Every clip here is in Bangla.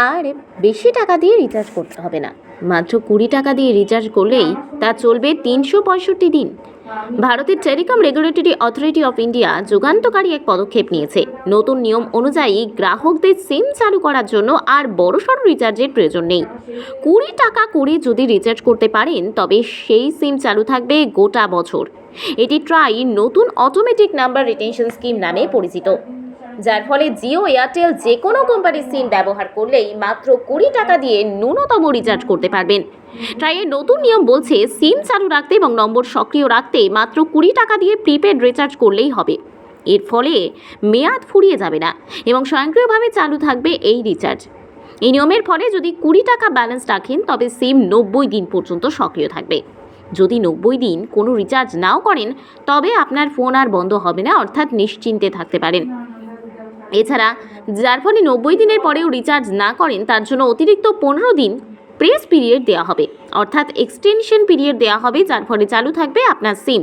আর বেশি টাকা দিয়ে রিচার্জ করতে হবে না। মাত্র 20 টাকা দিয়ে রিচার্জ করলেই তা চলবে 365 দিন। ভারতের telecom regulatory authority of India যুগান্তকারী এক পদক্ষেপ নিয়েছে। নতুন নিয়ম অনুযায়ী গ্রাহকদের সিম চালু করার জন্য আর বড়সড় রিচার্জের প্রয়োজন নেই। 20 টাকা করে যদি রিচার্জ করতে পারেন তবে সেই সিম চালু থাকবে গোটা বছর। এটি ট্রাই নতুন অটোমেটিক নাম্বার রিটেনশন স্কিম নামে পরিচিত, যার ফলে জিও এয়ারটেল যে কোনো কোম্পানির সিম ব্যবহার করলেই মাত্র 20 টাকা দিয়ে ন্যূনতম রিচার্জ করতে পারবেন। ট্রাইয়ের নতুন নিয়ম বলছে সিম চালু রাখতে এবং নম্বর সক্রিয় রাখতে মাত্র 20 টাকা দিয়ে প্রিপেড রিচার্জ করলেই হবে। এর ফলে মেয়াদ ফুরিয়ে যাবে না এবং স্বয়ংক্রিয়ভাবে চালু থাকবে এই রিচার্জ। এই নিয়মের ফলে যদি 20 টাকা ব্যালেন্স রাখেন তবে সিম 90 দিন পর্যন্ত সক্রিয় থাকবে। যদি 90 দিন কোনো রিচার্জ নাও করেন তবে আপনার ফোন আর বন্ধ হবে না, অর্থাৎ নিশ্চিন্তে থাকতে পারেন। এছাড়া যার ফলে 90 দিনের পরেও রিচার্জ না করেন তার জন্য অতিরিক্ত 15 দিন প্রেস পিরিয়ড দেওয়া হবে, অর্থাৎ এক্সটেনশন পিরিয়ড দেওয়া হবে, যার ফলে চালু থাকবে আপনার সিম।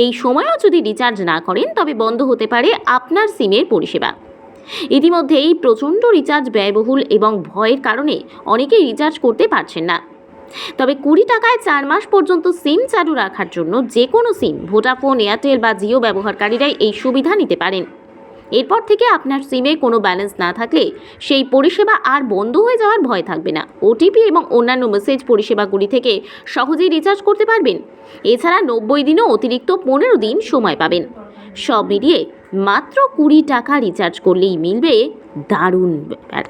এই সময়ও যদি রিচার্জ না করেন তবে বন্ধ হতে পারে আপনার সিমের পরিষেবা। ইতিমধ্যেই প্রচণ্ড রিচার্জ ব্যয়বহুল এবং ভয়ের কারণে অনেকেই রিচার্জ করতে পারছেন না। তবে 20 টাকায় 4 মাস পর্যন্ত সিম চালু রাখার জন্য যে কোনো সিম, ভোডাফোন, এয়ারটেল বা জিও ব্যবহারকারীরাই এই সুবিধা নিতে পারেন। এরপর থেকে আপনার সিমে কোনো ব্যালেন্স না থাকলে সেই পরিষেবা আর বন্ধ হয়ে যাওয়ার ভয় থাকবে না। ওটিপি এবং অন্যান্য মেসেজ পরিষেবাগুলি থেকে সহজেই রিচার্জ করতে পারবেন। এছাড়া 90 দিনও অতিরিক্ত 15 দিন সময় পাবেন। সব মিলিয়ে মাত্র 20 টাকা রিচার্জ করলেই মিলবে দারুণ ব্যাপার।